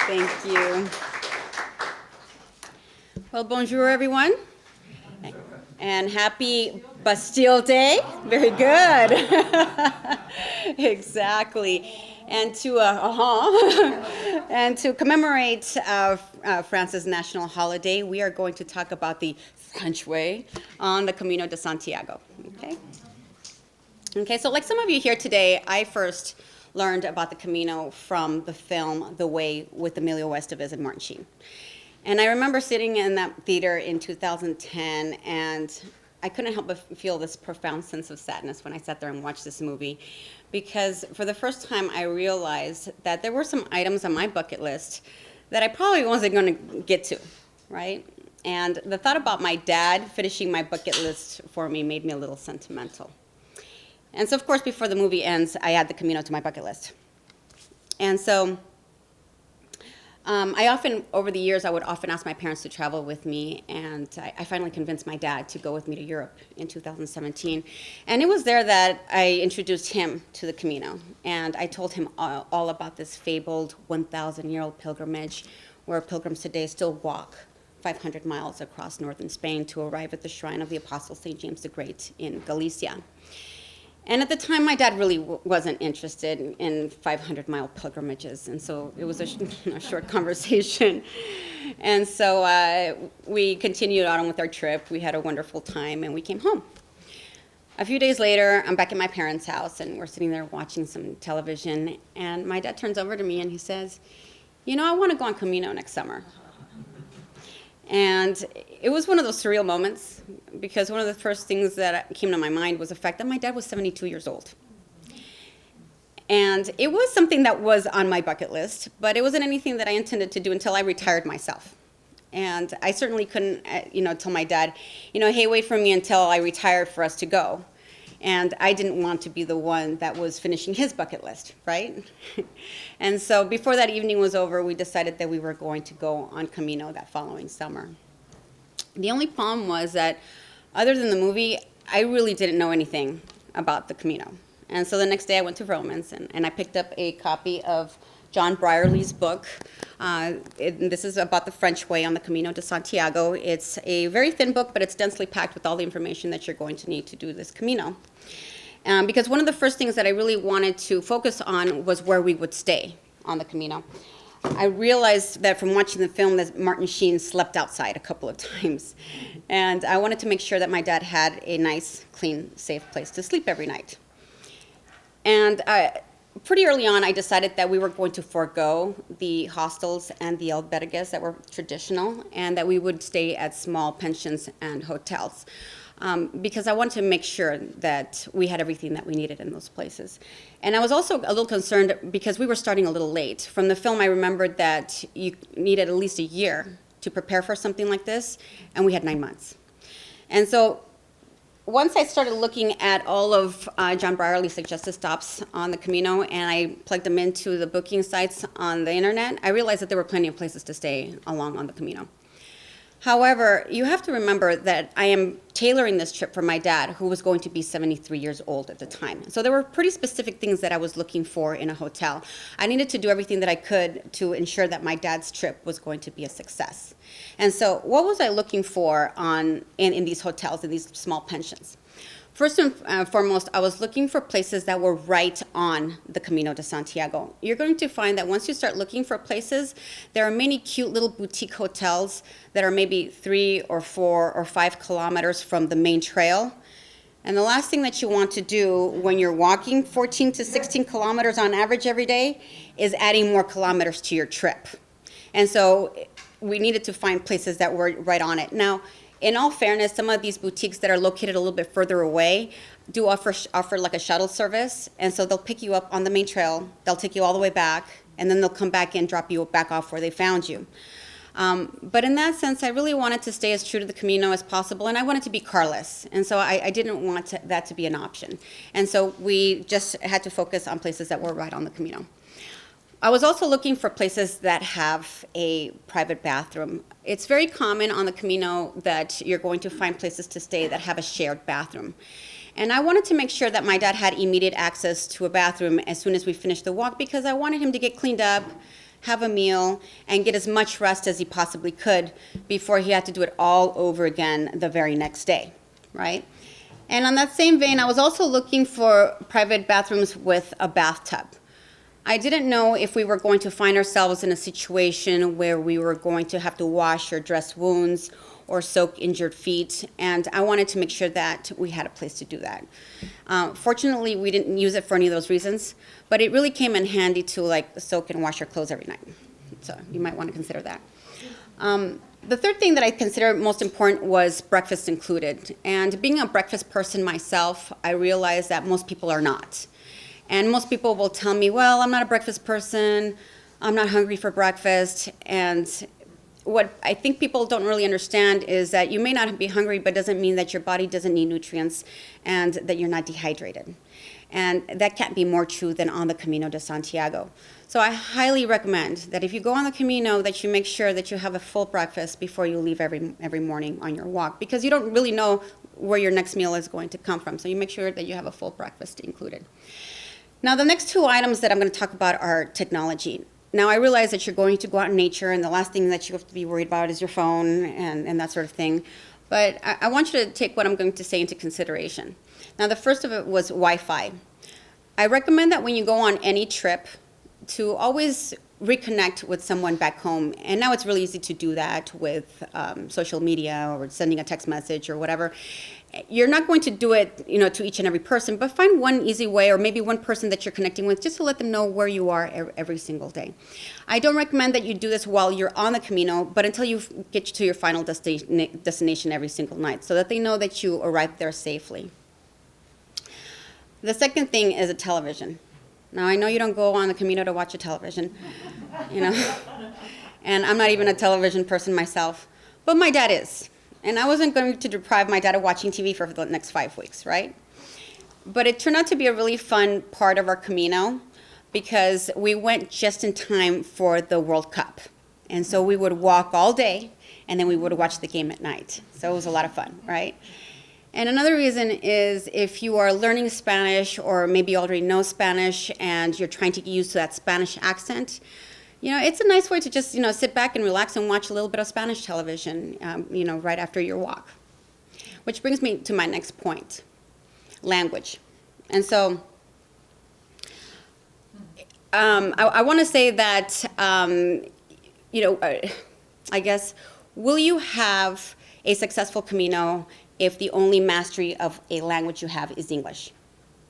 Thank you. Well, bonjour, everyone. And happy Bastille Day. Very good. Exactly. And to and to commemorate France's national holiday, we are going to talk about the French way on the Camino de Santiago. Okay. Okay. So, like some of you here today, I first learned about the Camino from the film The Way with Emilio Estevez and Martin Sheen. And I remember sitting in that theater in 2010, and I couldn't help but feel this profound sense of sadness when I sat there and watched this movie, because for the first time I realized that there were some items on my bucket list that I probably wasn't going to get to, right? And the thought about my dad finishing my bucket list for me made me a little sentimental. And so, of course, before the movie ends, I add the Camino to my bucket list. And so over the years, I would often ask my parents to travel with me, and I finally convinced my dad to go with me to Europe in 2017. And it was there that I introduced him to the Camino, and I told him all about this fabled 1,000-year-old pilgrimage where pilgrims today still walk 500 miles across northern Spain to arrive at the shrine of the Apostle St. James the Great in Galicia. And at the time, my dad really wasn't interested in 500-mile pilgrimages, and so it was a short conversation. And so we continued on with our trip. We had a wonderful time, and we came home. A few days later, I'm back at my parents' house, and we're sitting there watching some television, and my dad turns over to me, and he says, "You know, I want to go on Camino next summer." And it was one of those surreal moments, because one of the first things that came to my mind was the fact that my dad was 72 years old. And it was something that was on my bucket list, but it wasn't anything that I intended to do until I retired myself. And I certainly couldn't, tell my dad, hey, wait for me until I retire for us to go. And I didn't want to be the one that was finishing his bucket list, right? And so before that evening was over, we decided that we were going to go on Camino that following summer. The only problem was that, other than the movie, I really didn't know anything about the Camino. And so the next day I went to Romans, and I picked up a copy of John Brierley's book. This is about the French way on the Camino de Santiago. It's a very thin book, but it's densely packed with all the information that you're going to need to do this Camino. Because one of the first things that I really wanted to focus on was where we would stay on the Camino. I realized that from watching the film that Martin Sheen slept outside a couple of times. And I wanted to make sure that my dad had a nice, clean, safe place to sleep every night. And pretty early on, I decided that we were going to forego the hostels and the albergues that were traditional, and that we would stay at small pensions and hotels, because I wanted to make sure that we had everything that we needed in those places. And I was also a little concerned because we were starting a little late. From the film, I remembered that you needed at least a year to prepare for something like this, and we had 9 months. And so once I started looking at all of John Brierley's suggested stops on the Camino, and I plugged them into the booking sites on the internet, I realized that there were plenty of places to stay along on the Camino. However, you have to remember that I am tailoring this trip for my dad, who was going to be 73 years old at the time. So there were pretty specific things that I was looking for in a hotel. I needed to do everything that I could to ensure that my dad's trip was going to be a success. And so what was I looking for in these hotels, in these small pensions? First and foremost, I was looking for places that were right on the Camino de Santiago. You're going to find that once you start looking for places, there are many cute little boutique hotels that are maybe 3 or 4 or 5 kilometers from the main trail. And the last thing that you want to do when you're walking 14 to 16 kilometers on average every day is adding more kilometers to your trip. And so we needed to find places that were right on it. Now, in all fairness, some of these boutiques that are located a little bit further away do offer like a shuttle service, and so they'll pick you up on the main trail, they'll take you all the way back, and then they'll come back and drop you back off where they found you. But in that sense, I really wanted to stay as true to the Camino as possible, and I wanted to be carless, and so I didn't want that to be an option. And so we just had to focus on places that were right on the Camino. I was also looking for places that have a private bathroom. It's very common on the Camino that you're going to find places to stay that have a shared bathroom. And I wanted to make sure that my dad had immediate access to a bathroom as soon as we finished the walk, because I wanted him to get cleaned up, have a meal, and get as much rest as he possibly could before he had to do it all over again the very next day, right? And on that same vein, I was also looking for private bathrooms with a bathtub. I didn't know if we were going to find ourselves in a situation where we were going to have to wash or dress wounds or soak injured feet, and I wanted to make sure that we had a place to do that. Fortunately, we didn't use it for any of those reasons, but it really came in handy to like soak and wash our clothes every night. So you might want to consider that. The third thing that I consider most important was breakfast included. And being a breakfast person myself, I realized that most people are not. And most people will tell me, well, I'm not a breakfast person, I'm not hungry for breakfast. And what I think people don't really understand is that you may not be hungry, but doesn't mean that your body doesn't need nutrients and that you're not dehydrated. And that can't be more true than on the Camino de Santiago. So I highly recommend that if you go on the Camino, that you make sure that you have a full breakfast before you leave every morning on your walk, because you don't really know where your next meal is going to come from. So you make sure that you have a full breakfast included. Now, the next two items that I'm going to talk about are technology. Now, I realize that you're going to go out in nature, and the last thing that you have to be worried about is your phone and that sort of thing. But I want you to take what I'm going to say into consideration. Now, the first of it was Wi-Fi. I recommend that when you go on any trip to always reconnect with someone back home. And now it's really easy to do that with social media or sending a text message or whatever. You're not going to do it, to each and every person, but find one easy way, or maybe one person that you're connecting with, just to let them know where you are every single day. I don't recommend that you do this while you're on the Camino, but until you get to your final destination every single night, so that they know that you arrived there safely. The second thing is a television. Now, I know you don't go on the Camino to watch a television, and I'm not even a television person myself, but my dad is. And I wasn't going to deprive my dad of watching TV for the next 5 weeks, right? But it turned out to be a really fun part of our Camino, because we went just in time for the World Cup. And so we would walk all day, and then we would watch the game at night. So it was a lot of fun, right? And another reason is if you are learning Spanish, or maybe you already know Spanish and you're trying to get used to that Spanish accent, it's a nice way to just, sit back and relax and watch a little bit of Spanish television, right after your walk. Which brings me to my next point, language. And so I want to say that, I guess, will you have a successful Camino if the only mastery of a language you have is English?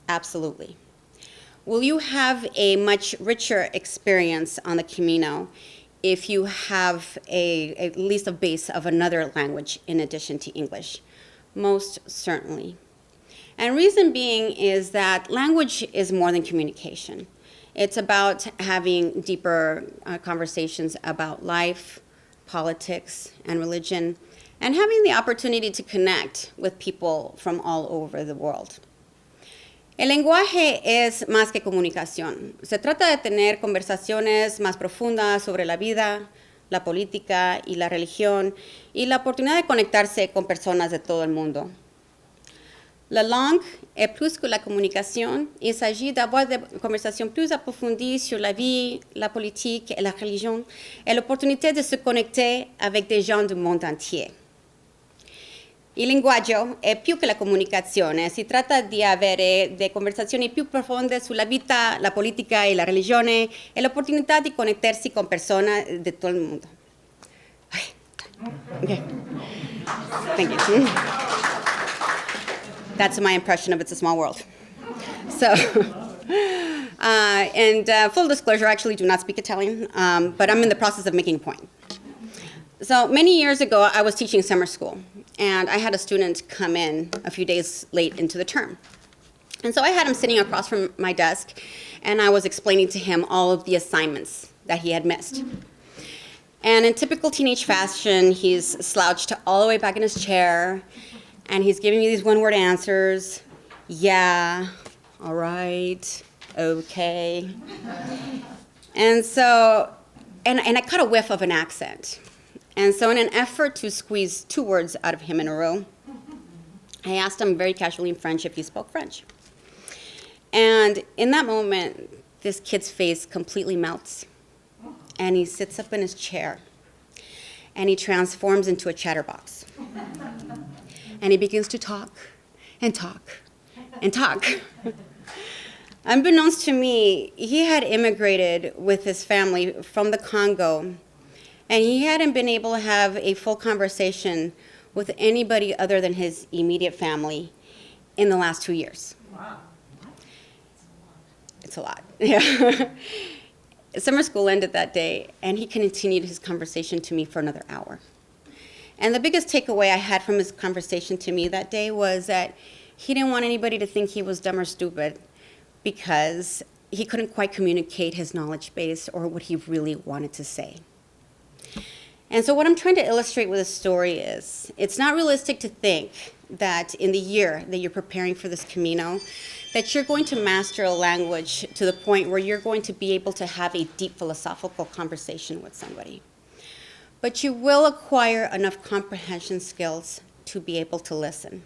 Absolutely. Will you have a much richer experience on the Camino if you have at least a base of another language in addition to English? Most certainly. And reason being is that language is more than communication. It's about having deeper conversations about life, politics, and religion, and having the opportunity to connect with people from all over the world. El lenguaje es más que comunicación. Se trata de tener conversaciones más profundas sobre la vida, la política y la religión, y la oportunidad de conectarse con personas de todo el mundo. La langue est plus que la communication. Il s'agit d'avoir des conversations plus approfondies sur la vie, la politique et la religion, et l'opportunité de se connecter avec des gens du monde entier. Il linguaggio è più che la comunicazione, si tratta di avere delle conversazioni più profonde sulla vita, la politica e la religione, e l'opportunità di connettersi con persone di tutto il mondo. Okay. Thank you. That's my impression of It's a Small World. So, full disclosure, I actually do not speak Italian, but I'm in the process of making a point. So many years ago, I was teaching summer school, and I had a student come in a few days late into the term. And so I had him sitting across from my desk, and I was explaining to him all of the assignments that he had missed. And in typical teenage fashion, he's slouched all the way back in his chair, and he's giving me these one-word answers. Yeah, all right, okay. And so, and I caught a whiff of an accent. And so in an effort to squeeze 2 words out of him in a row, I asked him very casually in French if he spoke French. And in that moment, this kid's face completely melts. and he sits up in his chair, and he transforms into a chatterbox. And he begins to talk and talk and talk. Unbeknownst to me, he had immigrated with his family from the Congo, and he hadn't been able to have a full conversation with anybody other than his immediate family in the last 2 years. Wow. It's a lot. Yeah. Summer school ended that day, and he continued his conversation to me for another hour. And the biggest takeaway I had from his conversation to me that day was that he didn't want anybody to think he was dumb or stupid because he couldn't quite communicate his knowledge base or what he really wanted to say. And so what I'm trying to illustrate with this story is, it's not realistic to think that in the year that you're preparing for this Camino, that you're going to master a language to the point where you're going to be able to have a deep philosophical conversation with somebody. But you will acquire enough comprehension skills to be able to listen.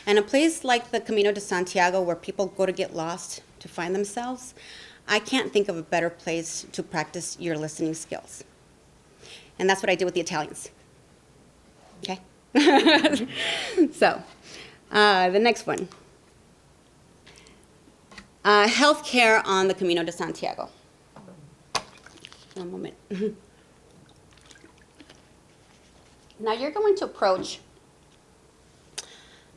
And a place like the Camino de Santiago, where people go to get lost, to find themselves, I can't think of a better place to practice your listening skills. And that's what I did with the Italians. Okay? So, the next one. Healthcare on the Camino de Santiago. One moment. Now you're going to approach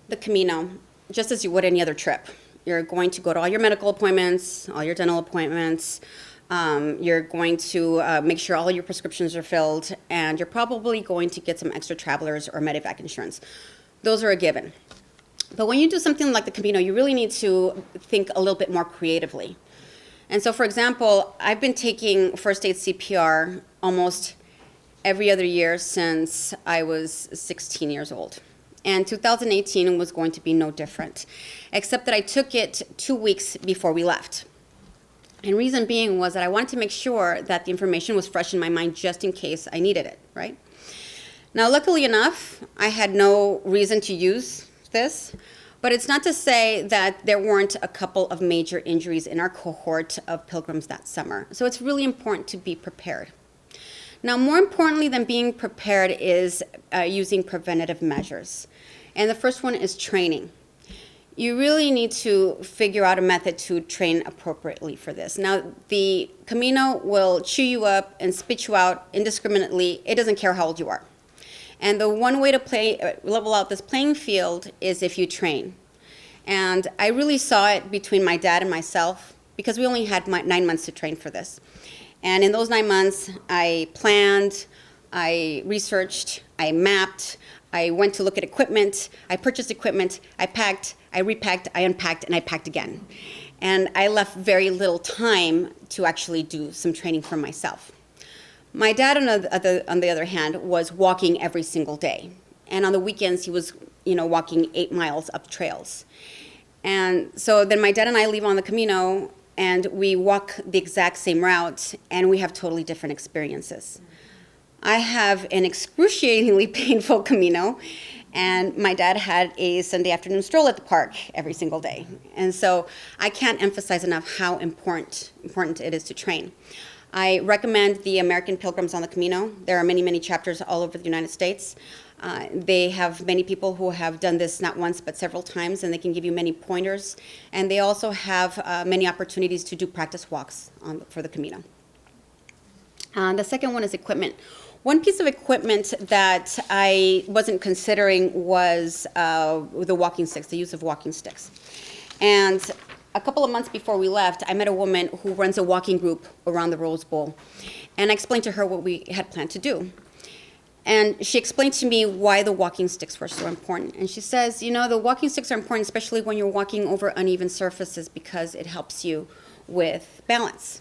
the Camino just as you would any other trip. You're going to go to all your medical appointments, all your dental appointments. You're going to make sure all your prescriptions are filled, and you're probably going to get some extra travelers or medevac insurance. Those are a given. But when you do something like the Camino, you really need to think a little bit more creatively. And so, for example, I've been taking first aid CPR almost every other year since I was 16 years old. And 2018 was going to be no different, except that I took it 2 weeks before we left. And reason being was that I wanted to make sure that the information was fresh in my mind just in case I needed it, right? Now, luckily enough, I had no reason to use this, but it's not to say that there weren't a couple of major injuries in our cohort of pilgrims that summer. So it's really important to be prepared. Now, more importantly than being prepared is using preventative measures. And the first one is training. You really need to figure out a method to train appropriately for this. Now, the Camino will chew you up and spit you out indiscriminately. It doesn't care how old you are. And the one way to level out this playing field is if you train. And I really saw it between my dad and myself because we only had 9 months to train for this. And in those 9 months, I planned, I researched, I mapped, I went to look at equipment, I purchased equipment, I packed, I repacked, I unpacked, and I packed again. And I left very little time to actually do some training for myself. My dad, on the other hand, was walking every single day. And on the weekends, he was, walking 8 miles up trails. And so then my dad and I leave on the Camino, and we walk the exact same route, and we have totally different experiences. I have an excruciatingly painful Camino, and my dad had a Sunday afternoon stroll at the park every single day. And so I can't emphasize enough how important it is to train. I recommend the American Pilgrims on the Camino. There are many, many chapters all over the United States. They have many people who have done this not once but several times, and they can give you many pointers. And they also have many opportunities to do practice walks for the Camino. The second one is equipment. One piece of equipment that I wasn't considering was the walking sticks, the use of walking sticks. And a couple of months before we left, I met a woman who runs a walking group around the Rose Bowl. And I explained to her what we had planned to do. And she explained to me why the walking sticks were so important. And she says, the walking sticks are important, especially when you're walking over uneven surfaces, because it helps you with balance.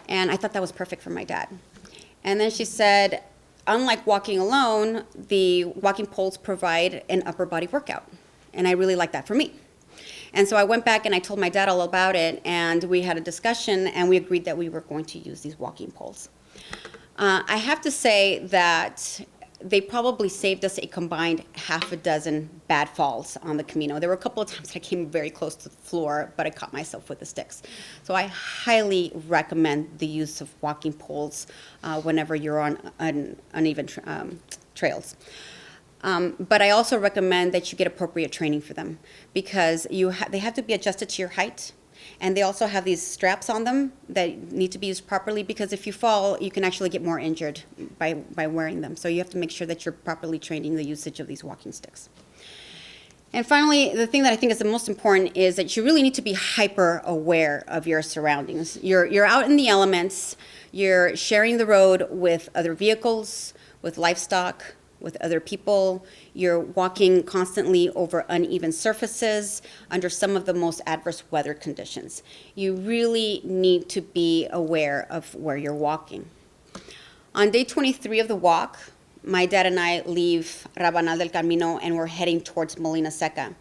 And I thought that was perfect for my dad. And then she said, unlike walking alone, the walking poles provide an upper body workout. And I really like that for me. And so I went back and I told my dad all about it, and we had a discussion, and we agreed that we were going to use these walking poles. I have to say that they probably saved us a combined half a dozen bad falls on the Camino. There were a couple of times I came very close to the floor, but I caught myself with the sticks. So I highly recommend the use of walking poles whenever you're on uneven trails. But I also recommend that you get appropriate training for them, because they have to be adjusted to your height. And they also have these straps on them that need to be used properly, because if you fall, you can actually get more injured by wearing them. So you have to make sure that you're properly training the usage of these walking sticks. And finally, the thing that I think is the most important is that you really need to be hyper aware of your surroundings. You're out in the elements, you're sharing the road with other vehicles, with livestock, with other people. You're walking constantly over uneven surfaces under some of the most adverse weather conditions. You really need to be aware of where you're walking. On day 23 of the walk, my dad and I leave Rabanal del Camino and we're heading towards Molina Seca.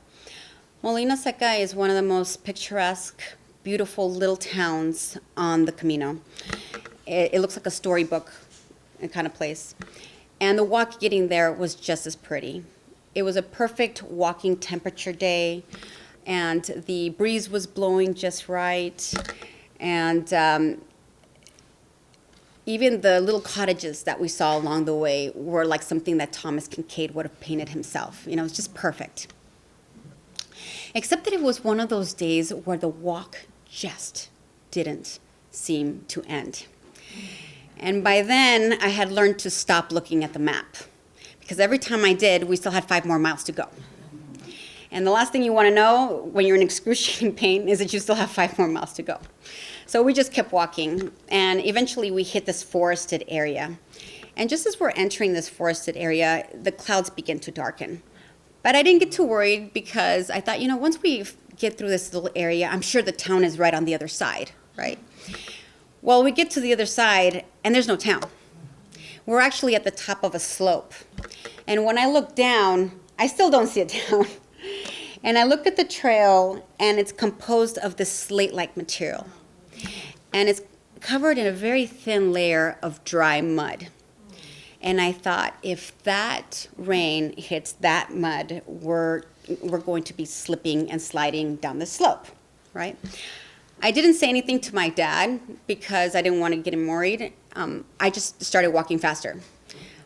Molina Seca is one of the most picturesque, beautiful little towns on the Camino. It looks like a storybook kind of place. And the walk getting there was just as pretty. It was a perfect walking temperature day, and the breeze was blowing just right. And even the little cottages that we saw along the way were like something that Thomas Kincaid would have painted himself. You know, it was just perfect. Except that it was one of those days where the walk just didn't seem to end. And by then, I had learned to stop looking at the map, because every time I did, we still had 5 more miles to go. And the last thing you want to know when you're in excruciating pain is that you still have 5 more miles to go. So we just kept walking, and eventually we hit this forested area. And just as we're entering this forested area, the clouds begin to darken. But I didn't get too worried, because I thought, once we get through this little area, I'm sure the town is right on the other side, right? Well, we get to the other side, and there's no town. We're actually at the top of a slope. And when I look down, I still don't see a town. And I look at the trail, and it's composed of this slate-like material. And it's covered in a very thin layer of dry mud. And I thought, if that rain hits that mud, we're going to be slipping and sliding down the slope, right? I didn't say anything to my dad because I didn't want to get him worried. I just started walking faster.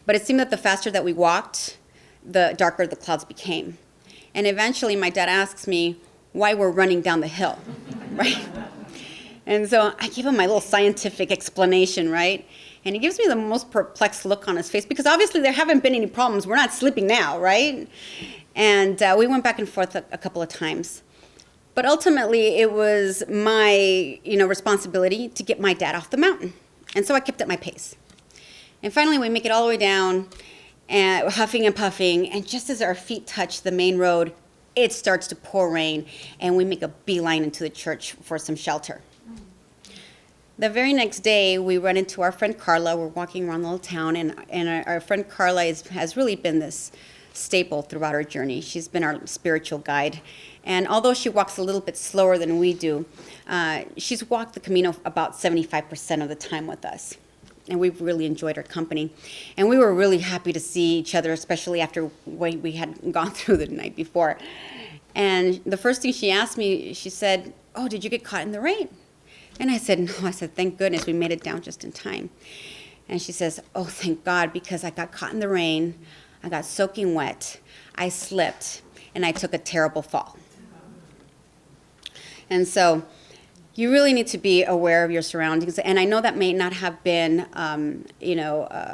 But it seemed that the faster that we walked, the darker the clouds became. And eventually my dad asks me why we're running down the hill, right? And so I give him my little scientific explanation, right? And he gives me the most perplexed look on his face, because obviously there haven't been any problems. We're not slipping now, right? And we went back and forth a couple of times. But ultimately, it was my, responsibility to get my dad off the mountain. And so I kept up my pace. And finally, we make it all the way down, and huffing and puffing. And just as our feet touch the main road, it starts to pour rain, and we make a beeline into the church for some shelter. The very next day, we run into our friend Carla. We're walking around the little town, and our friend Carla has really been this staple throughout our journey. She's been our spiritual guide. And although she walks a little bit slower than we do, she's walked the Camino about 75% of the time with us. And we've really enjoyed her company. And we were really happy to see each other, especially after what we had gone through the night before. And the first thing she asked me, she said, "Oh, did you get caught in the rain?" And I said, "No." I said, "Thank goodness we made it down just in time." And she says, "Oh, thank God, because I got caught in the rain. I got soaking wet. I slipped, and I took a terrible fall." And so you really need to be aware of your surroundings. And I know that may not have been,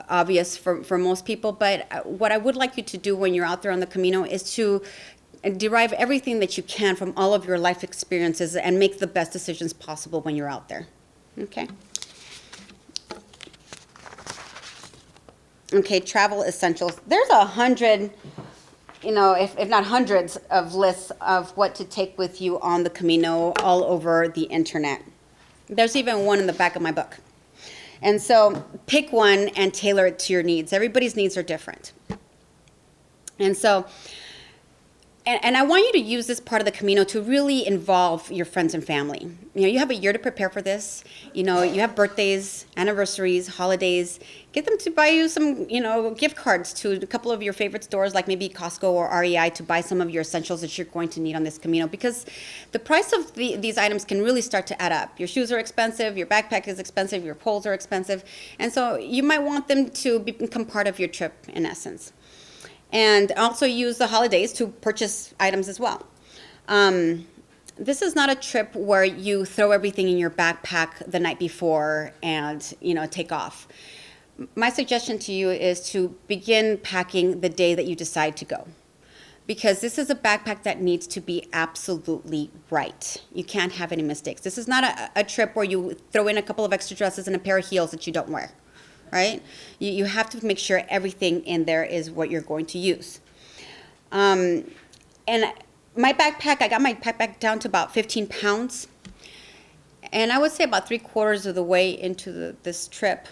obvious for most people, but what I would like you to do when you're out there on the Camino is to derive everything that you can from all of your life experiences and make the best decisions possible when you're out there. Okay? Okay, travel essentials. There's 100... if not hundreds of lists of what to take with you on the Camino all over the internet. There's even one in the back of my book. And so pick one and tailor it to your needs. Everybody's needs are different. And so And I want you to use this part of the Camino to really involve your friends and family. You have a year to prepare for this. You have birthdays, anniversaries, holidays. Get them to buy you some, gift cards to a couple of your favorite stores, like maybe Costco or REI, to buy some of your essentials that you're going to need on this Camino, because the price of these items can really start to add up. Your shoes are expensive, your backpack is expensive, your poles are expensive, and so you might want them to become part of your trip in essence. And also use the holidays to purchase items as well. This is not a trip where you throw everything in your backpack the night before and, take off. My suggestion to you is to begin packing the day that you decide to go, because this is a backpack that needs to be absolutely right. You can't have any mistakes. This is not a trip where you throw in a couple of extra dresses and a pair of heels that you don't wear. Right? You have to make sure everything in there is what you're going to use. And my backpack, I got my backpack down to about 15 pounds. And I would say about 3/4 of the way into this trip,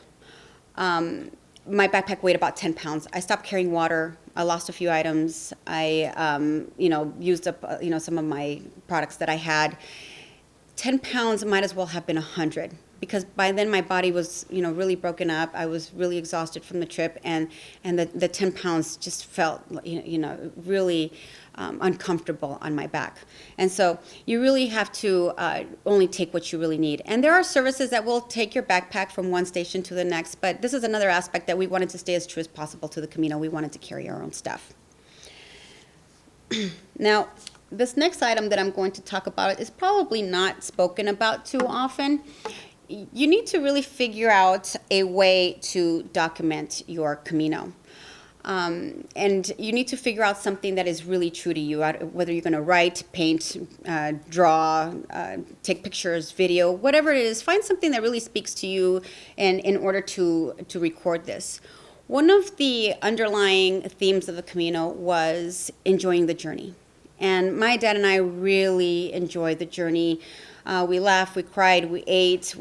my backpack weighed about 10 pounds. I stopped carrying water. I lost a few items. I, used up, some of my products that I had. 10 pounds might as well have been 100. Because by then my body was, really broken up. I was really exhausted from the trip, and the 10 pounds just felt, really uncomfortable on my back. And so you really have to only take what you really need. And there are services that will take your backpack from one station to the next, but this is another aspect that we wanted to stay as true as possible to the Camino. We wanted to carry our own stuff. Now, this next item that I'm going to talk about is probably not spoken about too often. You need to really figure out a way to document your Camino. And you need to figure out something that is really true to you, whether you're going to write, paint, draw, take pictures, video, whatever it is. Find something that really speaks to you in order to record this. One of the underlying themes of the Camino was enjoying the journey. And my dad and I really enjoyed the journey. We laughed, we cried, we ate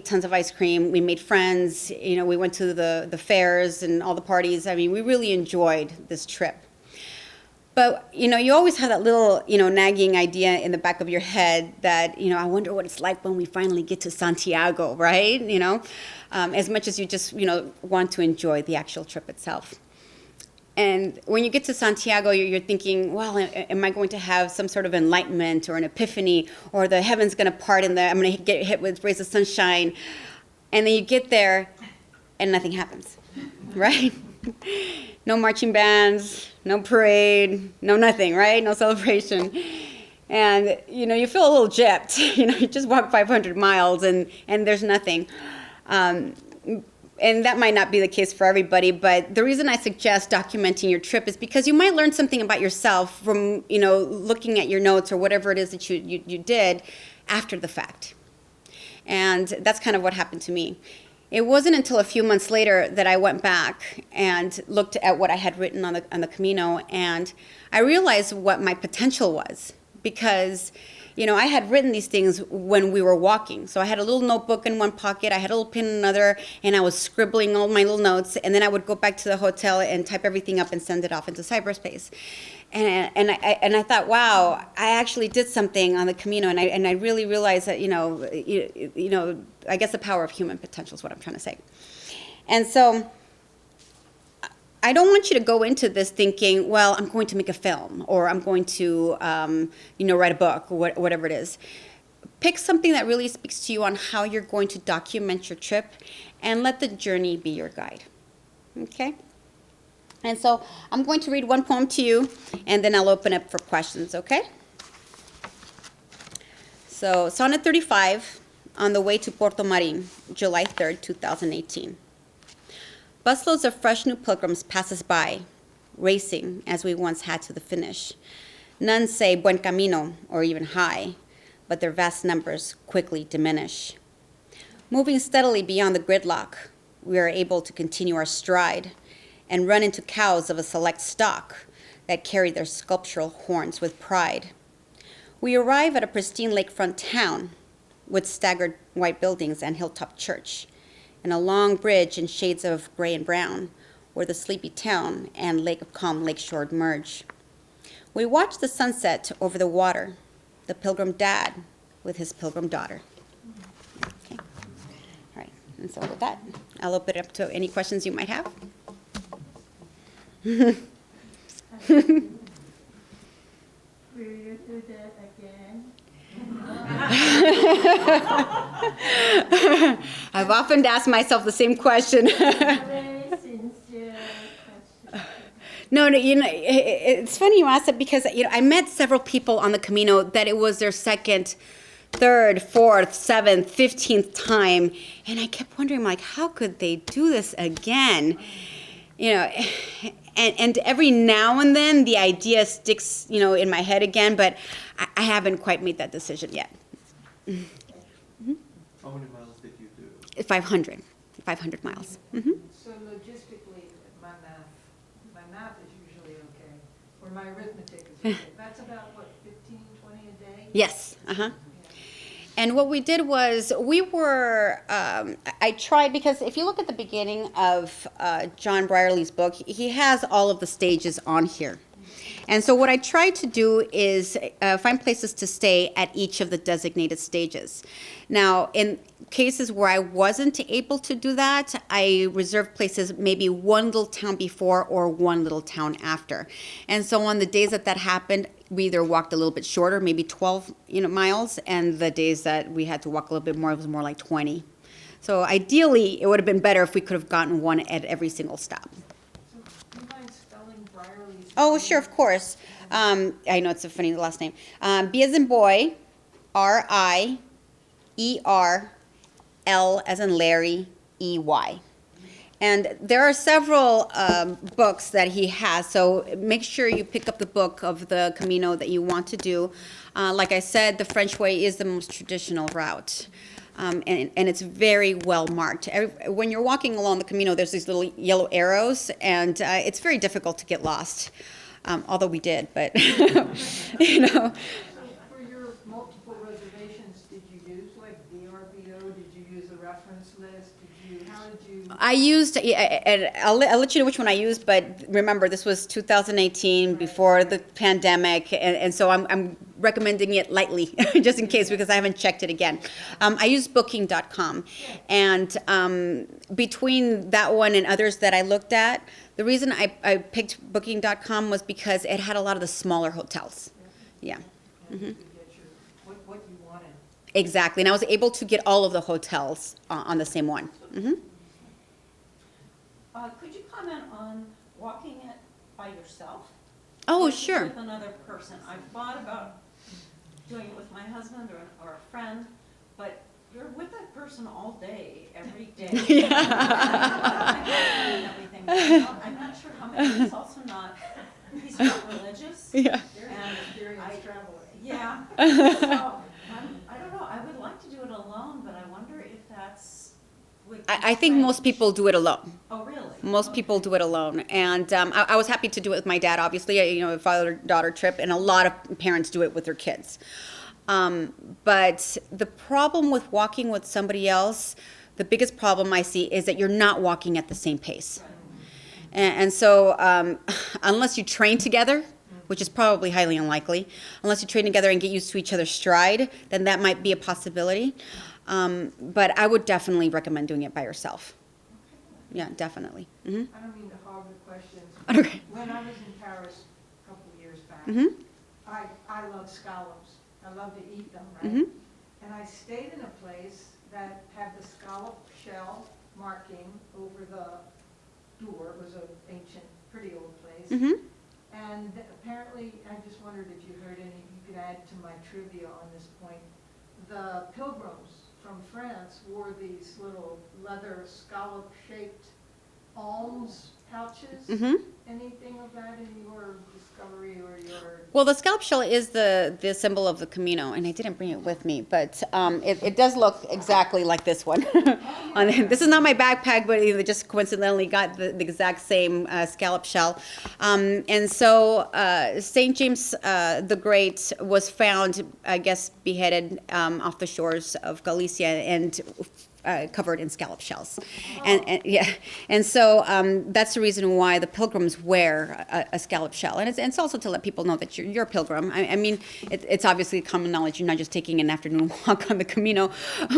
tons of ice cream, we made friends, we went to the fairs and all the parties. I mean, we really enjoyed this trip. But, you always have that little, nagging idea in the back of your head that, I wonder what it's like when we finally get to Santiago, right? As much as you just, want to enjoy the actual trip itself. And when you get to Santiago, you're thinking, well, am I going to have some sort of enlightenment or an epiphany, or the heaven's going to part and I'm going to get hit with rays of sunshine? And then you get there and nothing happens, right? No marching bands, no parade, no nothing, right? No celebration. And, you feel a little gypped. You just walk 500 miles and there's nothing. And that might not be the case for everybody, but the reason I suggest documenting your trip is because you might learn something about yourself from, looking at your notes or whatever it is that you did after the fact. And that's kind of what happened to me. It wasn't until a few months later that I went back and looked at what I had written on the Camino, and I realized what my potential was, because I had written these things when we were walking. So I had a little notebook in one pocket, I had a little pen in another, and I was scribbling all my little notes, and then I would go back to the hotel and type everything up and send it off into cyberspace. And I thought, wow, I actually did something on the Camino, and I really realized that, I guess the power of human potential is what I'm trying to say. And so I don't want you to go into this thinking, well, I'm going to make a film, or I'm going to, write a book, or whatever it is. Pick something that really speaks to you on how you're going to document your trip, and let the journey be your guide. Okay? And so I'm going to read one poem to you, and then I'll open up for questions, okay? So, Sonnet 35, On the Way to Puerto Marin, July 3rd, 2018. Busloads of fresh new pilgrims pass us by, racing as we once had to the finish. None say Buen Camino or even hi, but their vast numbers quickly diminish. Moving steadily beyond the gridlock, we are able to continue our stride and run into cows of a select stock that carry their sculptural horns with pride. We arrive at a pristine lakefront town with staggered white buildings and hilltop church, and a long bridge in shades of gray and brown, where the sleepy town and lake of calm lakeshore merge. We watched the sunset over the water, the pilgrim dad with his pilgrim daughter. Okay. All right, and so with that, I'll open it up to any questions you might have. Will you do that again? I've often asked myself the same question. Very sincere question. No, it's funny you asked that because, I met several people on the Camino that it was their second, third, fourth, seventh, 15th time. And I kept wondering, like, how could they do this again? And every now and then the idea sticks, in my head again, but I haven't quite made that decision yet. How many miles did you do? 500 miles. Mm-hmm. So logistically, my math is usually okay, or my arithmetic is okay. That's about, what, 15, 20 a day? Yes, uh-huh. And what we did was I tried, because if you look at the beginning of John Brierley's book, he has all of the stages on here. And so what I tried to do is find places to stay at each of the designated stages. Now, in cases where I wasn't able to do that, I reserved places maybe one little town before or one little town after. And so on the days that happened, we either walked a little bit shorter, maybe 12 miles, and the days that we had to walk a little bit more, it was more like 20. So ideally, it would have been better if we could have gotten one at every single stop. So do you mind spelling Brierley's? Oh, name? sure, of course. I know it's a funny last name. B as in boy, Riel as in Larry, EY. And there are several books that he has, so make sure you pick up the book of the Camino that you want to do. Like I said, the French way is the most traditional route. And it's very well marked. When you're walking along the Camino, there's these little yellow arrows, and it's very difficult to get lost. Although we did, but, So for your multiple reservations, did you use like VRBO? Did you use a reference list? How did you? I used, and I'll let you know which one I used, but remember, this was 2018, before the pandemic, and so I'm recommending it lightly, just in case, because I haven't checked it again. I used Booking.com, and between that one and others that I looked at, the reason I picked Booking.com was because it had a lot of the smaller hotels. Yeah. And you could get what you wanted. Exactly, and I was able to get all of the hotels on the same one. Mm-hmm. Could you comment on walking it by yourself? Oh, versus sure. with another person. I've thought about doing it with my husband or a friend, but you're with that person all day, every day. Everything. I'm not sure how many. He's also not. He's not religious. Yeah. Very experienced traveler. Yeah. So I don't know. I would like to do it alone, but I wonder if that's. I think most people do it alone. Oh, really? Most people do it alone, and I was happy to do it with my dad. Obviously, a father-daughter trip, and a lot of parents do it with their kids. But the problem with walking with somebody else, the biggest problem I see is that you're not walking at the same pace, and so unless you train together, which is probably highly unlikely, unless you train together and get used to each other's stride, then that might be a possibility. But I would definitely recommend doing it by yourself. Yeah, definitely. Mm-hmm. I don't mean to hog the questions. Okay. When I was in Paris a couple of years back, Mm-hmm. I love scallops. I love to eat them, right? Mm-hmm. And I stayed in a place that had the scallop shell marking over the door. It was an ancient, pretty old place. Mm-hmm. And apparently, I just wondered if you heard any, you could add to my trivia on this point. The pilgrims from France wore these little leather scallop-shaped alms pouches. Mm-hmm. Anything of that in your discovery or your? Well, the scallop shell is the symbol of the Camino, and I didn't bring it with me, but it does look exactly like this one. This is not my backpack, but they just coincidentally got the exact same scallop shell. And so St. James the Great was found, I guess, beheaded off the shores of Galicia, and covered in scallop shells. And so that's the reason why the pilgrims wear a scallop shell. And it's also to let people know that you're a pilgrim. I mean, it's obviously common knowledge. You're not just taking an afternoon walk on the Camino,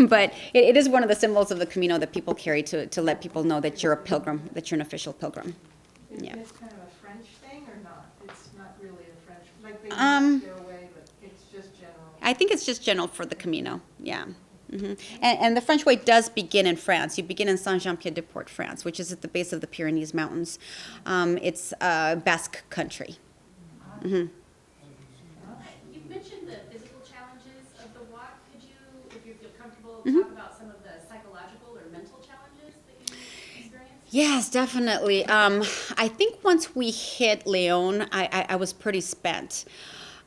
but it is one of the symbols of the Camino that people carry to let people know that you're a pilgrim, that you're an official pilgrim. Is Yeah. this kind of a French thing or not? It's not really a French, like they Um, use stairway, but it's just general. I think it's just general for the Camino, yeah. And the French way does begin in France. You begin in Saint-Jean-Pied-de-Port, France, which is at the base of the Pyrenees Mountains. It's Basque country. You mentioned the physical challenges of the walk. Could you, if you feel comfortable, talk about some of the psychological or mental challenges that you experienced? Yes, definitely. I think once we hit Leon, I was pretty spent.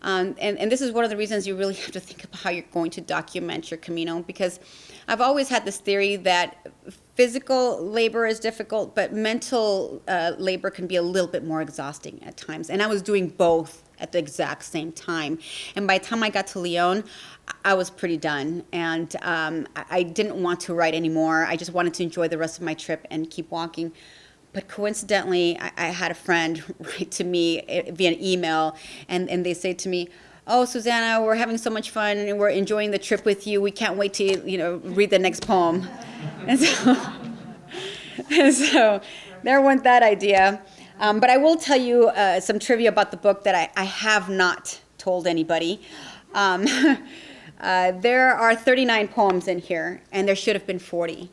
And this is one of the reasons you really have to think about how you're going to document your Camino, because I've always had this theory that physical labor is difficult, but mental labor can be a little bit more exhausting at times. And I was doing both at the exact same time. And by the time I got to Leon, I was pretty done. And I didn't want to write anymore. I just wanted to enjoy the rest of my trip and keep walking. But coincidentally, I had a friend write to me via an email, and they say to me, "Oh, Susana, we're having so much fun, and we're enjoying the trip with you. We can't wait to, read the next poem." And so there went that idea. But I will tell you some trivia about the book that I have not told anybody. There are 39 poems in here, and there should have been 40.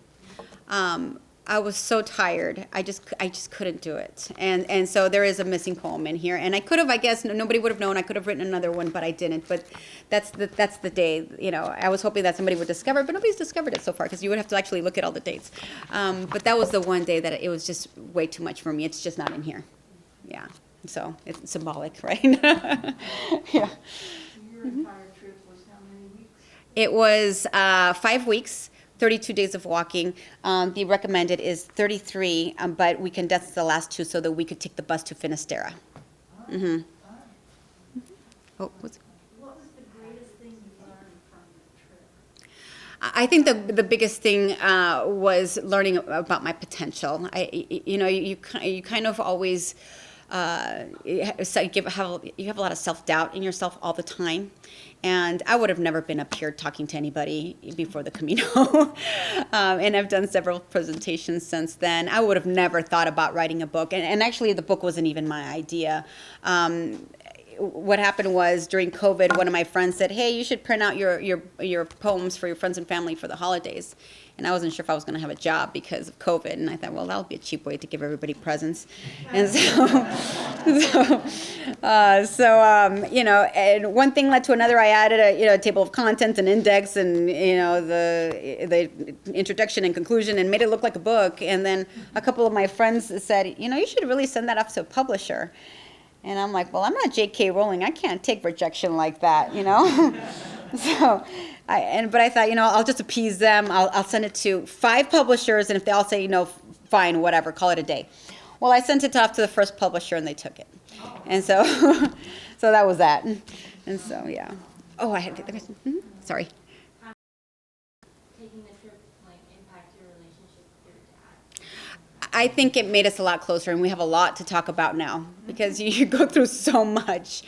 I was so tired. I just couldn't do it. And so there is a missing poem in here. And I could have, I guess, nobody would have known. I could have written another one, but I didn't. But that's the day, I was hoping that somebody would discover it, but nobody's discovered it so far, because you would have to actually look at all the dates. But that was the one day that it was just way too much for me. It's just not in here. Yeah. So it's symbolic, right? Yeah. Your entire trip was how many weeks? It was 5 weeks. 32 days of walking. The recommended is 33, but we condensed the last 2 so that we could take the bus to Finisterre. Mm-hmm. Oh, What was the greatest thing you learned from the trip? I think the biggest thing was learning about my potential. You kind of always you have a lot of self-doubt in yourself all the time. And I would have never been up here talking to anybody before the Camino. And I've done several presentations since then. I would have never thought about writing a book. And actually, the book wasn't even my idea. What happened was, during COVID, one of my friends said, "Hey, you should print out your poems for your friends and family for the holidays." And I wasn't sure if I was going to have a job because of COVID. And I thought, well, that'll be a cheap way to give everybody presents. And and one thing led to another. I added a table of contents, an index, and the introduction and conclusion, and made it look like a book. And then a couple of my friends said, you should really send that off to a publisher. And I'm like, well, I'm not J.K. Rowling. I can't take rejection like that, So, but I thought, I'll just appease them. I'll send it to 5 publishers, and if they all say, fine, whatever, call it a day. Well, I sent it off to the first publisher, and they took it. And so, so that was that. And so, yeah. Oh, I had the question. Sorry. Taking the trip impact your relationship with your dad? I think it made us a lot closer, and we have a lot to talk about now, because you go through so much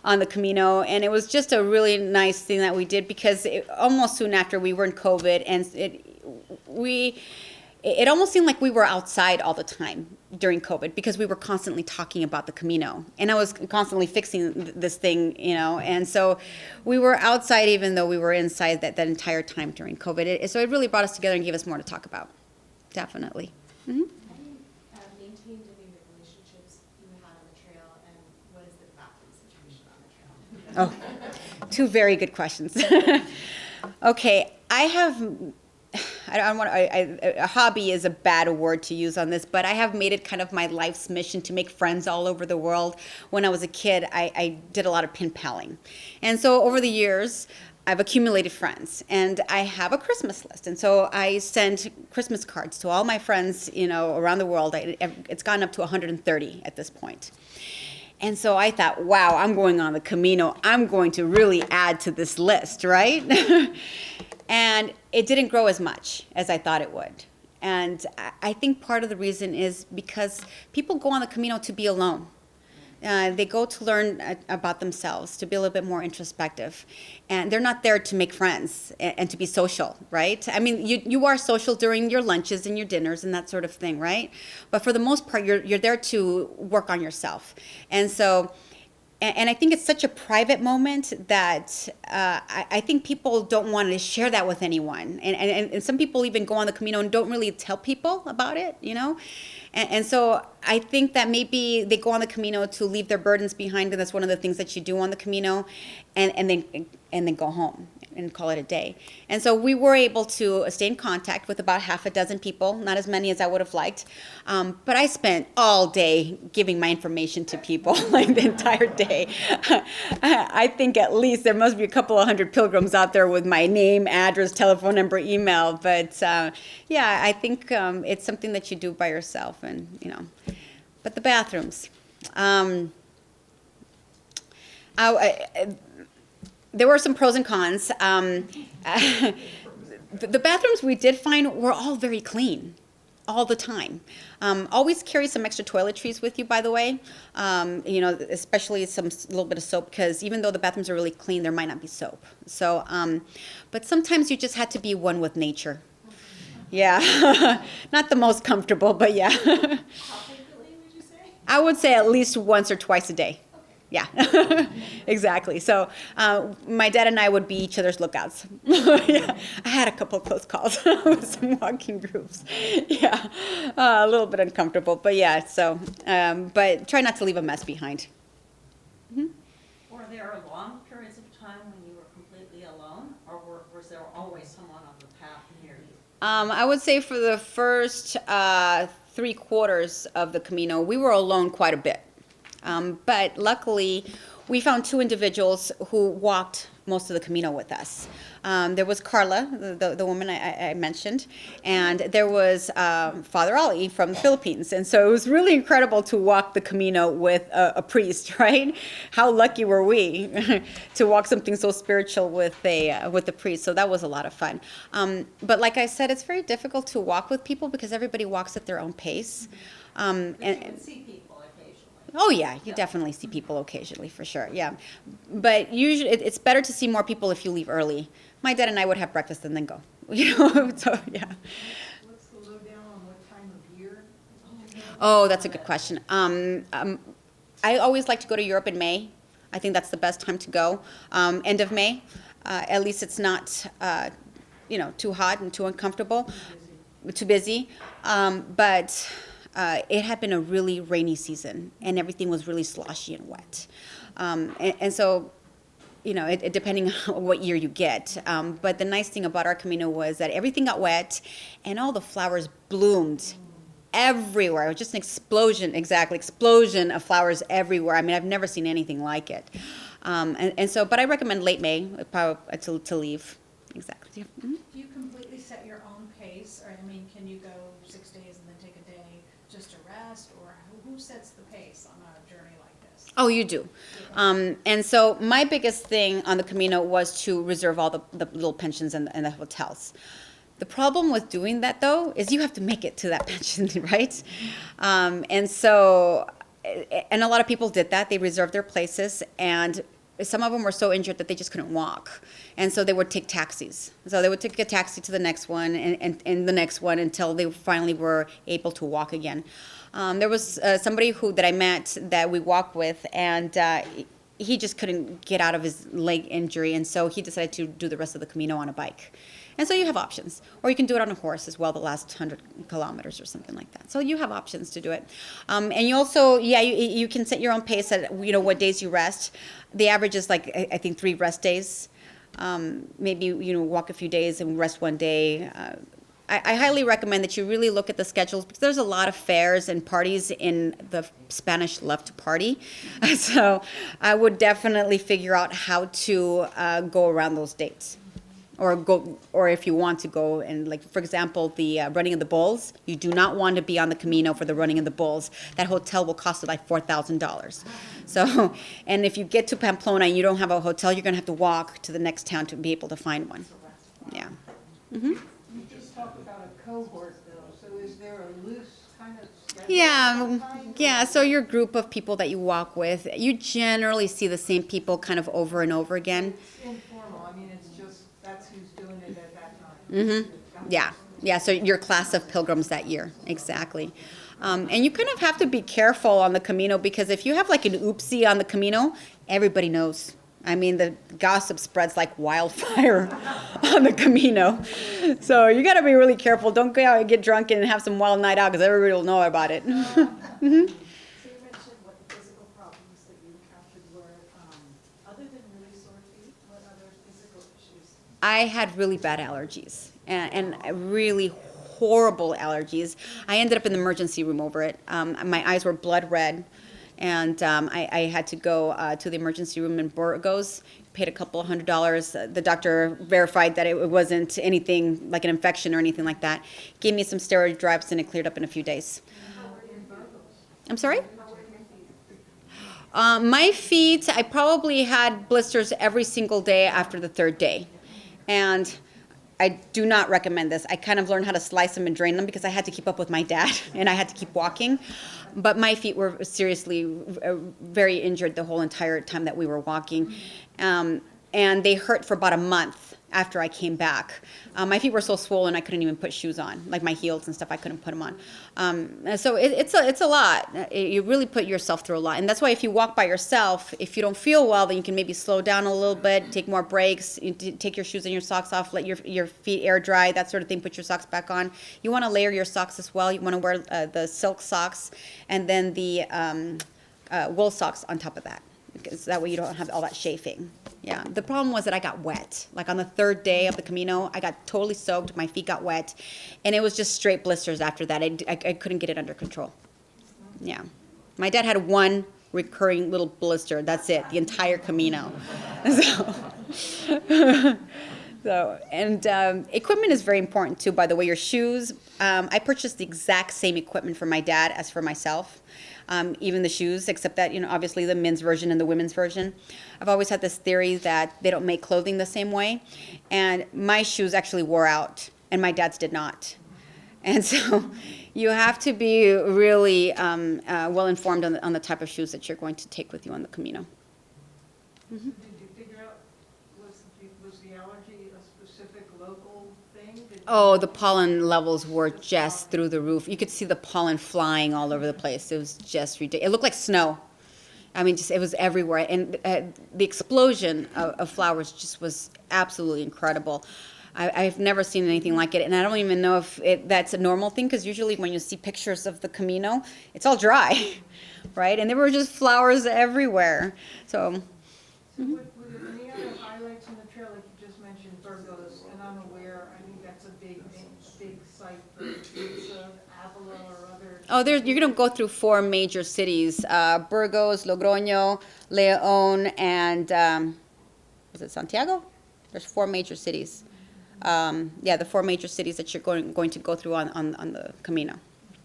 on the Camino, and it was just a really nice thing that we did, because almost soon after we were in COVID, and it almost seemed like we were outside all the time during COVID, because we were constantly talking about the Camino, and I was constantly fixing this thing, and so we were outside even though we were inside that entire time during COVID. So it really brought us together and gave us more to talk about, definitely. Mm-hmm. How do you maintain living the relationships you had on the trail, and what is the bathroom situation on the trail? Oh, 2 very good questions. Okay, a hobby is a bad word to use on this, but I have made it kind of my life's mission to make friends all over the world. When I was a kid, I did a lot of pen paling. And so over the years, I've accumulated friends, and I have a Christmas list. And so I send Christmas cards to all my friends, around the world. It's gone up to 130 at this point. And so I thought, wow, I'm going on the Camino. I'm going to really add to this list, right? And it didn't grow as much as I thought it would. And I think part of the reason is because people go on the Camino to be alone. They go to learn about themselves, to be a little bit more introspective. And they're not there to make friends and to be social, right? I mean, you are social during your lunches and your dinners and that sort of thing, right? But for the most part, you're there to work on yourself. And so, and I think it's such a private moment that I think people don't want to share that with anyone. And some people even go on the Camino and don't really tell people about it, you know? And so I think that maybe they go on the Camino to leave their burdens behind, and that's one of the things that you do on the Camino, and then go home and call it a day. And so we were able to stay in contact with about half a dozen people, not as many as I would have liked. But I spent all day giving my information to people, like the entire day. I think at least there must be a couple of hundred pilgrims out there with my name, address, telephone number, email. But yeah, I think it's something that you do by yourself, and you know. But the bathrooms. There were some pros and cons. The bathrooms we did find were all very clean, all the time. Always carry some extra toiletries with you, by the way. You know, especially some little bit of soap, because even though the bathrooms are really clean, there might not be soap. So, but sometimes you just had to be one with nature. Yeah, not the most comfortable, but yeah. How frequently would you say? I would say at least once or twice a day. Yeah, exactly. So my dad and I would be each other's lookouts. Yeah, I had a couple of close calls with some walking groups. Yeah, a little bit uncomfortable, but yeah. So, but try not to leave a mess behind. Mm-hmm. Were there long periods of time when you were completely alone, or was there always someone on the path near you? I would say for the first 3/4 of the Camino, we were alone quite a bit. But luckily, we found 2 individuals who walked most of the Camino with us. There was Carla, the woman I mentioned, and there was Father Ali from the Philippines. And so it was really incredible to walk the Camino with a priest, right? How lucky were we to walk something so spiritual with the priest? So that was a lot of fun. But like I said, it's very difficult to walk with people because everybody walks at their own pace. But you would see people occasionally. Oh yeah, you definitely see people occasionally for sure. Yeah, but usually it's better to see more people if you leave early. My dad and I would have breakfast and then go. You know, so yeah. What's the lowdown on what time of year? Oh, that's a good question. I always like to go to Europe in May. I think that's the best time to go. End of May. At least it's not, you know, too hot and too uncomfortable, too busy. But it had been a really rainy season, and everything was really sloshy and wet. And so, you know, it depending on what year you get. But the nice thing about our Camino was that everything got wet, and all the flowers bloomed everywhere. It was just an explosion of flowers everywhere. I mean, I've never seen anything like it. And so, but I recommend late May to leave. Exactly. Mm-hmm. Do you completely set your own pace, or I mean, can you go 6 days and then take a day just to rest, or who sets the pace on a journey like this? Oh, you do. And so my biggest thing on the Camino was to reserve all the little pensions and the hotels. The problem with doing that, though, is you have to make it to that pension, right? And so, and a lot of people did that. They reserved their places, and some of them were so injured that they just couldn't walk. And so they would take taxis. So they would take a taxi to the next one and the next one until they finally were able to walk again. There was somebody that I met that we walked with, and he just couldn't get out of his leg injury, and so he decided to do the rest of the Camino on a bike. And so you have options. Or you can do it on a horse as well, the last 100 kilometers or something like that. So you have options to do it. And you also, you can set your own pace at, you know, what days you rest. The average is like, I think, 3 rest days. Maybe, you know, walk a few days and rest one day. I highly recommend that you really look at the schedules, because there's a lot of fairs and parties in the Spanish love to party. So I would definitely figure out how to go around those dates. Or if you want to go and, like, for example, the running of the bulls, you do not want to be on the Camino for the running of the bulls. That hotel will cost you like $4,000. So, and if you get to Pamplona and you don't have a hotel, you're going to have to walk to the next town to be able to find one. Yeah. You just talked about a cohort though, so is there a loose kind of schedule? Yeah, sometimes? yeah. So your group of people that you walk with, you generally see the same people kind of over and over again. It's informal, I mean, it's just, that's who's doing it at that time. Yeah, yeah. So your class of pilgrims that year, exactly. And you kind of have to be careful on the Camino because if you have like an oopsie on the Camino, everybody knows. I mean, the gossip spreads like wildfire on the Camino. So you got to be really careful. Don't go out and get drunk and have some wild night out because everybody will know about it. So you mentioned what the physical problems that you encountered were, other than really sore feet, what other physical issues? I had really bad allergies and really horrible allergies. I ended up in the emergency room over it. My eyes were blood red. And I had to go to the emergency room in Burgos, paid a couple of $100. The doctor verified that it wasn't anything like an infection or anything like that. Gave me some steroid drops and it cleared up in a few days. I'm sorry? My feet, I probably had blisters every single day after the third day. And I do not recommend this. I kind of learned how to slice them and drain them because I had to keep up with my dad and I had to keep walking. But my feet were seriously very injured the whole entire time that we were walking. And they hurt for about a month after I came back. My feet were so swollen I couldn't even put shoes on, like my heels and stuff. I couldn't put them on. So it's a lot. You really put yourself through a lot, and that's why if you walk by yourself, if you don't feel well, then you can maybe slow down a little bit, take more breaks, take your shoes and your socks off, let your feet air dry, that sort of thing. Put your socks back on. You want to layer your socks as well. You want to wear the silk socks and then the wool socks on top of that. Because that way you don't have all that chafing. Yeah. The problem was that I got wet. Like on the third day of the Camino, I got totally soaked. My feet got wet. And it was just straight blisters after that. I couldn't get it under control. Yeah. My dad had one recurring little blister. That's it. The entire Camino. Equipment is very important too, by the way. Your shoes. I purchased the exact same equipment for my dad as for myself. Even the shoes, except that, obviously the men's version and the women's version. I've always had this theory that they don't make clothing the same way. And my shoes actually wore out, and my dad's did not. And so you have to be really well informed on the type of shoes that you're going to take with you on the Camino. Did you figure out, was the allergy a specific local thing? Oh, the pollen levels were just through the roof. You could see the pollen flying all over the place. It was just ridiculous. It looked like snow. I mean, it was everywhere. And the explosion of flowers just was absolutely incredible. I've never seen anything like it. And I don't even know if that's a normal thing, because usually when you see pictures of the Camino, it's all dry, right? And there were just flowers everywhere. So Were there any other highlights in the trail, like you just mentioned Burgos, and I'm aware, I think that's a big site for pizza, Avila, or other. oh, you're going to go through 4 major cities, Burgos, Logroño, León, and is it Santiago? There's 4 major cities. The 4 major cities that you're going to go through on the Camino.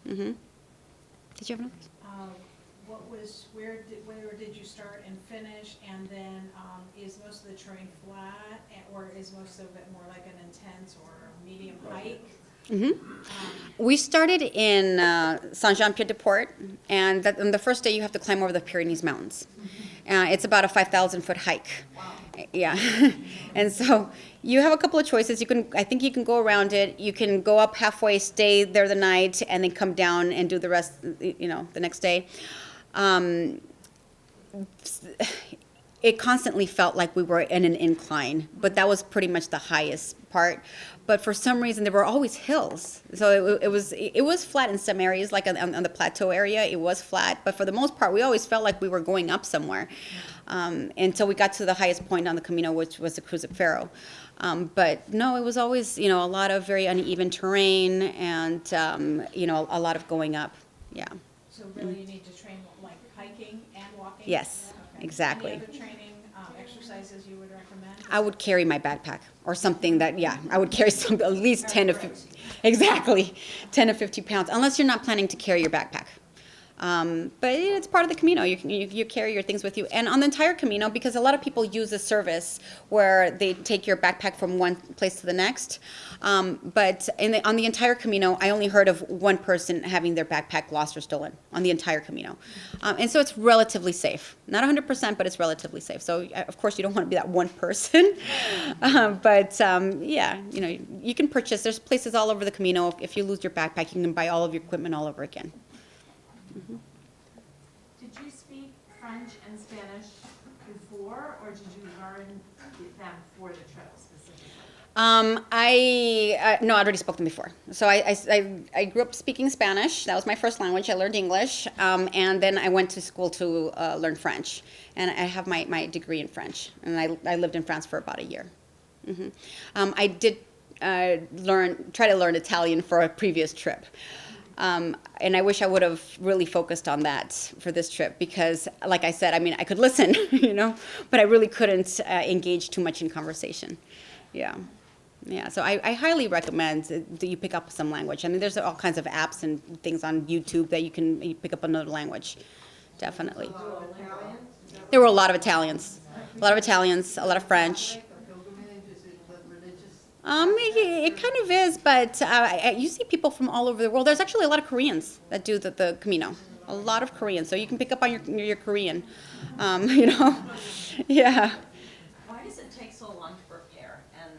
Mm-hmm. Did you have another? Where did you start and finish? And then is most of the terrain flat, or is most of it more like an intense or medium hike? Mm-hmm. We started in Saint-Jean-Pied-de-Port, and on the first day you have to climb over the Pyrenees Mountains. It's about a 5,000-foot hike. Wow. Yeah. And so you have a couple of choices. I think you can go around it. You can go up halfway, stay there the night, and then come down and do the rest, the next day. It constantly felt like we were in an incline, but that was pretty much the highest part. But for some reason, there were always hills. So it was flat in some areas, like on the plateau area, it was flat. But for the most part, we always felt like we were going up somewhere until we got to the highest point on the Camino, which was the Crucifero. But no, it was always, a lot of very uneven terrain and, a lot of going up. Yeah. So really you need to train like hiking and walking? Yes, Okay. exactly. Any other training exercises you would recommend? I would carry my backpack or something I would carry at least 10 to 50, exactly, 10 to 50 pounds, unless you're not planning to carry your backpack. But it's part of the Camino. You carry your things with you. And on the entire Camino, because a lot of people use a service where they take your backpack from one place to the next. But on the entire Camino, I only heard of one person having their backpack lost or stolen on the entire Camino. And so it's relatively safe. Not 100%, but it's relatively safe. So, of course, you don't want to be that one person. Yeah, you can purchase. There's places all over the Camino. If you lose your backpack, you can buy all of your equipment all over again. Did you speak French and Spanish before, or did you learn them for the trip specifically? No, I already spoke them before. So I grew up speaking Spanish. That was my first language. I learned English, and then I went to school to learn French. And I have my degree in French, and I lived in France for about a year. I did try to learn Italian for a previous trip. And I wish I would have really focused on that for this trip because, like I said, I mean, I could listen, but I really couldn't engage too much in conversation. Yeah. So I highly recommend that you pick up some language. I mean, there's all kinds of apps and things on YouTube that you pick up another language. Definitely. There were a lot of Italians, a lot of French. It kind of is, but you see people from all over the world. There's actually a lot of Koreans that do the Camino. A lot of Koreans, so you can pick up on your Korean. Yeah. Why does it take so long to prepare? And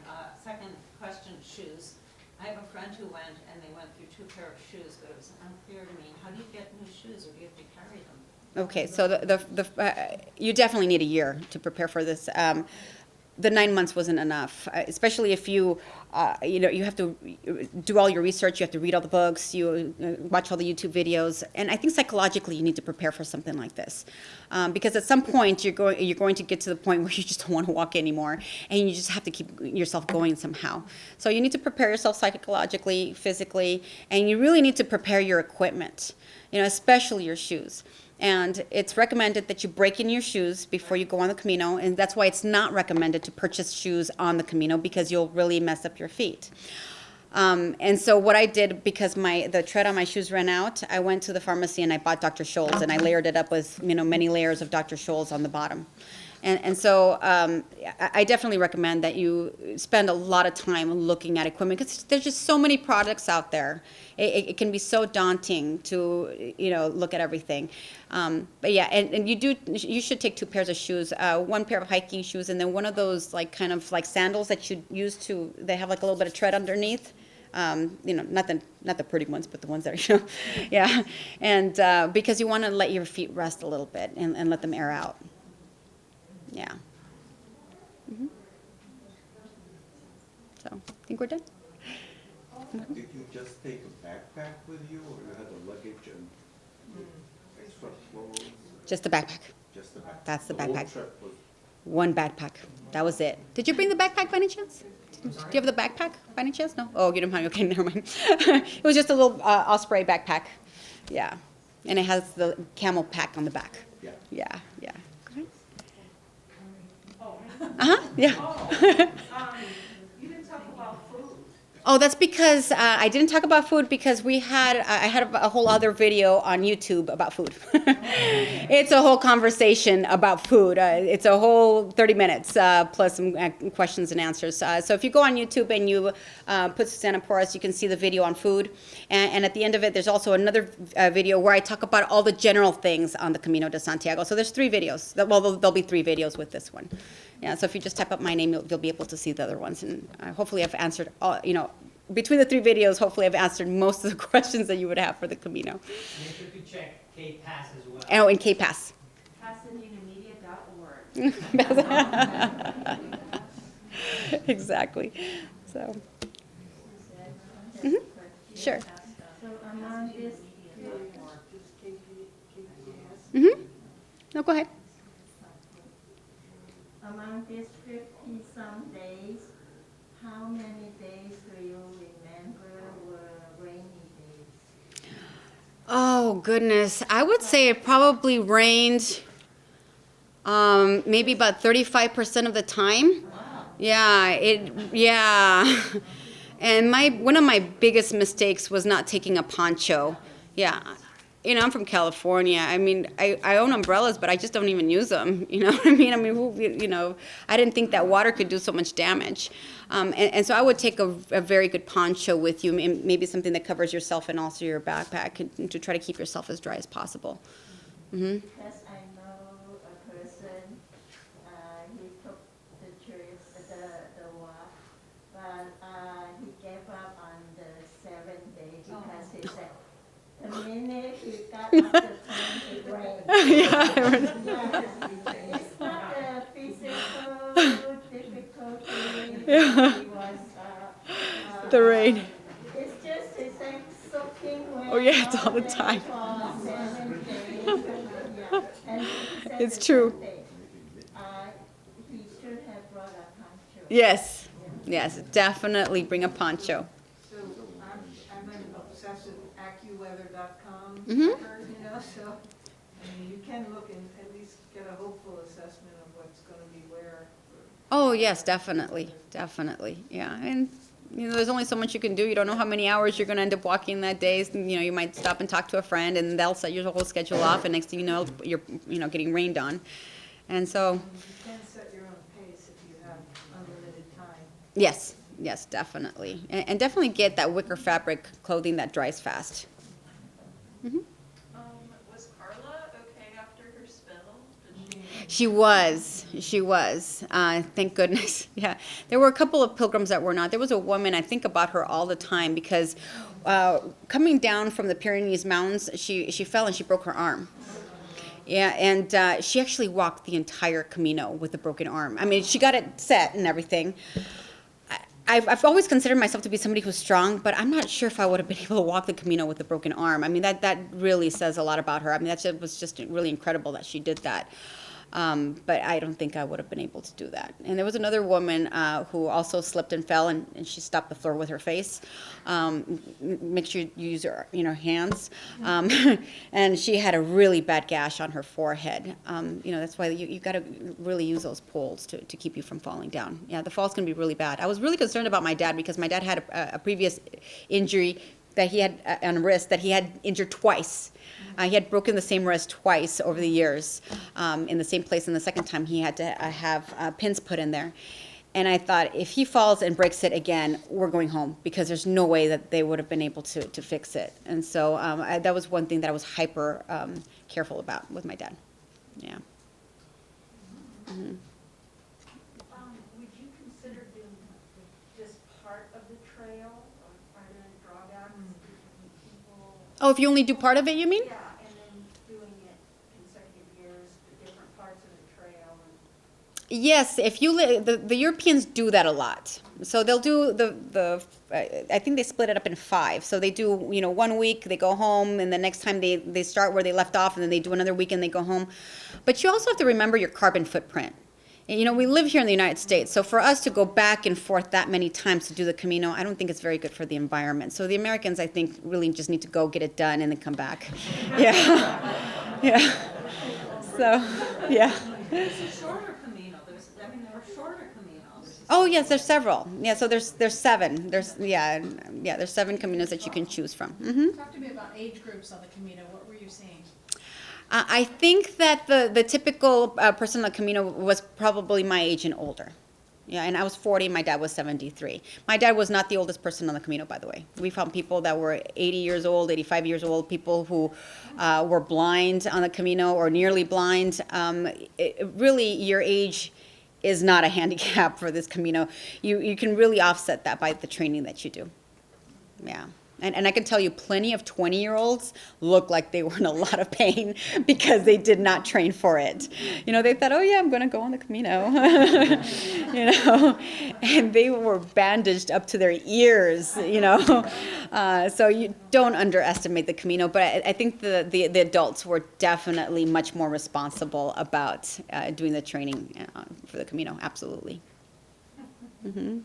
second question, shoes. I have a friend who went, and they went through 2 pair of shoes, but it was unclear to me. How do you get new shoes, or do you have to carry them? Okay, so you definitely need a year to prepare for this. The 9 months wasn't enough, especially if you have to do all your research, you have to read all the books, you watch all the YouTube videos, and I think psychologically you need to prepare for something like this, because at some point you're going to get to the point where you just don't want to walk anymore, and you just have to keep yourself going somehow. So you need to prepare yourself psychologically, physically, and you really need to prepare your equipment, especially your shoes. And it's recommended that you break in your shoes before you go on the Camino, and that's why it's not recommended to purchase shoes on the Camino because you'll really mess up your feet. And so what I did, because the tread on my shoes ran out, I went to the pharmacy and I bought Dr. Scholl's, and I layered it up with many layers of Dr. Scholl's on the bottom. And so I definitely recommend that you spend a lot of time looking at equipment because there's just so many products out there. It can be so daunting to look at everything. But yeah, and you should take 2 pairs of shoes, 1 pair of hiking shoes, and then one of those kind of sandals that you use they have like a little bit of tread underneath. Not the pretty ones, but the ones that are yeah. And because you want to let your feet rest a little bit and let them air out. Yeah. So I think we're done. Did you just take a backpack with you, or you had a luggage and extra clothes? Just the backpack. Just the backpack. That's the whole backpack. trip was- 1 backpack. That was it. Did you bring the backpack by any chance? Do you have the backpack by any chance? No? Oh, you don't have. Okay, never mind. It was just a little Osprey backpack. Yeah. And it has the camel pack on the back. Yeah. Yeah. Yeah. You didn't talk about food. Oh, that's because I didn't talk about food because I had a whole other video on YouTube about food. It's a whole conversation about food. It's a whole 30 minutes plus some questions and answers. So if you go on YouTube and you put Susana Porras, you can see the video on food. And at the end of it, there's also another video where I talk about all the general things on the Camino de Santiago. So there's 3 videos. Well, there'll be 3 videos with this one. Yeah, so if you just type up my name, you'll be able to see the other ones. And hopefully I've answered all, between the 3 videos, hopefully I've answered most of the questions that you would have for the Camino. Make sure to check K-Pass as well. Oh, and K-Pass. PasadenaMedia.org. Exactly. So, sure. So among this, No, go ahead. among these 50-some days, how many days do you remember were rainy days? Oh, goodness. I would say it probably rained maybe about 35% of the time. Wow. Yeah. And one of my biggest mistakes was not taking a poncho. Yeah. I'm from California. I mean, I own umbrellas, but I just don't even use them. You know what I mean? I didn't think that water could do so much damage. And so I would take a very good poncho with you, maybe something that covers yourself and also your backpack, and to try to keep yourself as dry as possible. Mm-hmm. Because I know a person, he took the trip, the walk, but he gave up on the 7th day because he said, the minute he got off the plane, it rained. Yeah. It's not a physical difficulty. He was, The rain. it's just, it's like soaking wet. Oh, yeah, it's all the time. For 7 days. Yeah. And he said It's the true. 7th day, he should have brought a poncho. Yes. Yes, definitely bring a poncho. So I'm an obsessive AccuWeather.com Mhm. checker, so, I mean, you can look and at least get a hopeful assessment of what's gonna be where. Oh, yes, definitely, definitely, yeah. And, there's only so much you can do. You don't know how many hours you're going to end up walking that day. You might stop and talk to a friend, and they'll set your whole schedule off, and next thing you know, you're, getting rained on. And so, You can set your own pace if you have unlimited time. yes, definitely. And definitely get that wicker fabric clothing that dries fast. Mhm. Was Carla okay after her spill? Did she? She was. Thank goodness. Yeah. There were a couple of pilgrims that were not. There was a woman, I think about her all the time because coming down from the Pyrenees Mountains, she fell and she broke her arm. Yeah, and she actually walked the entire Camino with a broken arm. I mean, she got it set and everything. I've always considered myself to be somebody who's strong, but I'm not sure if I would have been able to walk the Camino with a broken arm. I mean, that really says a lot about her. I mean, was just really incredible that she did that. But I don't think I would have been able to do that. And there was another woman who also slipped and fell, and she stopped the floor with her face. Make sure you use your hands. And she had a really bad gash on her forehead. That's why you got to really use those poles to keep you from falling down. Yeah, the fall's going to be really bad. I was really concerned about my dad because my dad had a previous injury that he had on a wrist that he had injured twice. He had broken the same wrist twice over the years in the same place, and the second time he had to have pins put in there. And I thought, if he falls and breaks it again, we're going home because there's no way that they would have been able to fix it. And so that was one thing that I was hyper careful about with my dad. Yeah. Mm-hmm. Would you consider doing just part of the trail, or are there any drawbacks between people? Oh, if you only do part of it, you mean? Yeah, and then doing it consecutive years, the different parts of the trail. Yes, if you the Europeans do that a lot. So they'll do I think they split it up in 5. So they do 1 week, they go home, and the next time they start where they left off, and then they do another week and they go home. But you also have to remember your carbon footprint. And, we live here in the United States, so for us to go back and forth that many times to do the Camino, I don't think it's very good for the environment. So the Americans, I think, really just need to go get it done and then come back. Yeah. Yeah. So, yeah. It's a shorter Camino. There are shorter Caminos. Oh, yes, there's several. Yeah, so there's 7. There's 7 Caminos that you can choose from. Mm-hmm. Talk to me about age groups on the Camino. What were you seeing? I think that the typical person on the Camino was probably my age and older. Yeah, and I was 40, my dad was 73. My dad was not the oldest person on the Camino, by the way. We found people that were 80 years old, 85 years old, people who were blind on the Camino or nearly blind. Really, your age is not a handicap for this Camino. You can really offset that by the training that you do. Yeah. And I can tell you plenty of 20-year-olds look like they were in a lot of pain because they did not train for it. They thought, oh, yeah, I'm going to go on the Camino. And they were bandaged up to their ears, So you don't underestimate the Camino. But I think the adults were definitely much more responsible about doing the training for the Camino. Absolutely. Mm-hmm.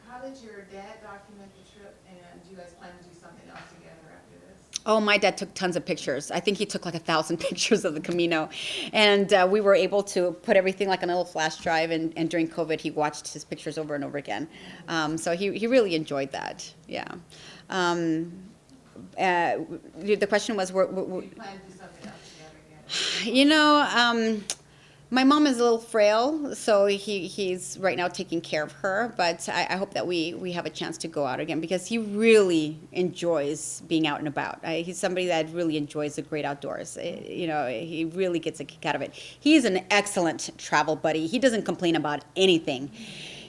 How did your dad document the trip, and do you guys plan to do something else together after this? Oh, my dad took tons of pictures. I think he took like 1,000 pictures of the Camino. And we were able to put everything like on a little flash drive, and during COVID, he watched his pictures over and over again. So he really enjoyed that, yeah. the question was, Do you plan to do something else together again? you know, my mom is a little frail, so he's right now taking care of her. But I hope that we have a chance to go out again because he really enjoys being out and about. He's somebody that really enjoys the great outdoors. You know, he really gets a kick out of it. He's an excellent travel buddy. He doesn't complain about anything.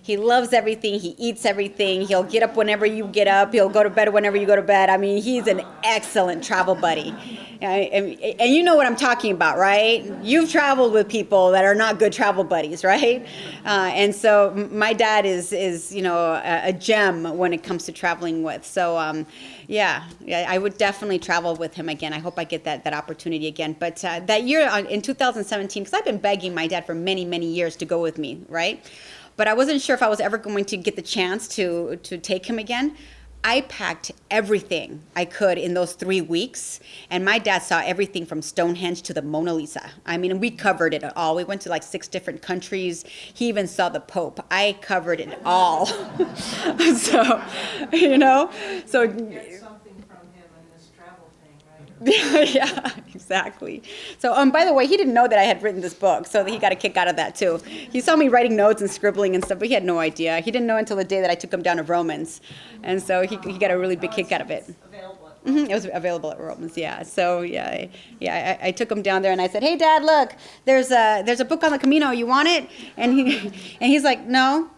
He loves everything. He eats everything. He'll get up whenever you get up. He'll go to bed whenever you go to bed. I mean, he's an excellent travel buddy. And you know what I'm talking about, right? You've traveled with people that are not good travel buddies, right? And so my dad is you know, a gem when it comes to traveling with. So, yeah, I would definitely travel with him again. I hope I get that opportunity again. But that year in 2017, because I've been begging my dad for many, many years to go with me, right? But I wasn't sure if I was ever going to get the chance to take him again. I packed everything I could in those 3 weeks, and my dad saw everything from Stonehenge to the Mona Lisa. I mean, we covered it all. We went to like 6 different countries. He even saw the Pope. I covered it all. So, you know, so Get something from him in this travel thing, right? yeah, exactly. So, by the way, he didn't know that I had written this book, so he got a kick out of that too. He saw me writing notes and scribbling and stuff, but he had no idea. He didn't know until the day that I took him down to Romans, and so he got a really big kick out of it. Available at It was available at Romans, yeah. So I took him down there and I said, "Hey, Dad, look, there's a book on the Camino. You want it?" And he's like, "No."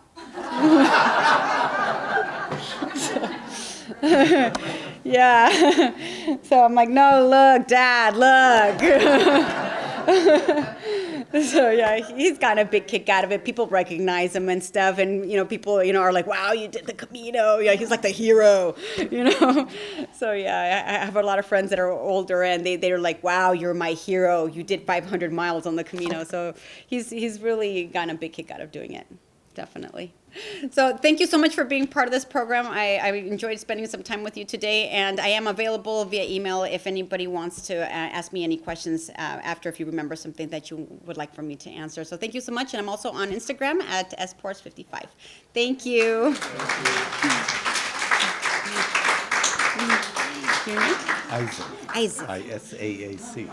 Yeah. So I'm like, "No, look, Dad, look." So yeah, he's got a big kick out of it. People recognize him and stuff, and you know, people are like, "Wow, you did the Camino!" Yeah, he's like the hero, you know. So yeah, I have a lot of friends that are older, and they're like, "Wow, you're my hero! You did 500 miles on the Camino." So he's really gotten a big kick out of doing it, definitely. So thank you so much for being part of this program. I enjoyed spending some time with you today, and I am available via email if anybody wants to ask me any questions after, if you remember something that you would like for me to answer. So thank you so much, and I'm also on Instagram at sports55. Thank you. Isaac. Isaac. ISAAC.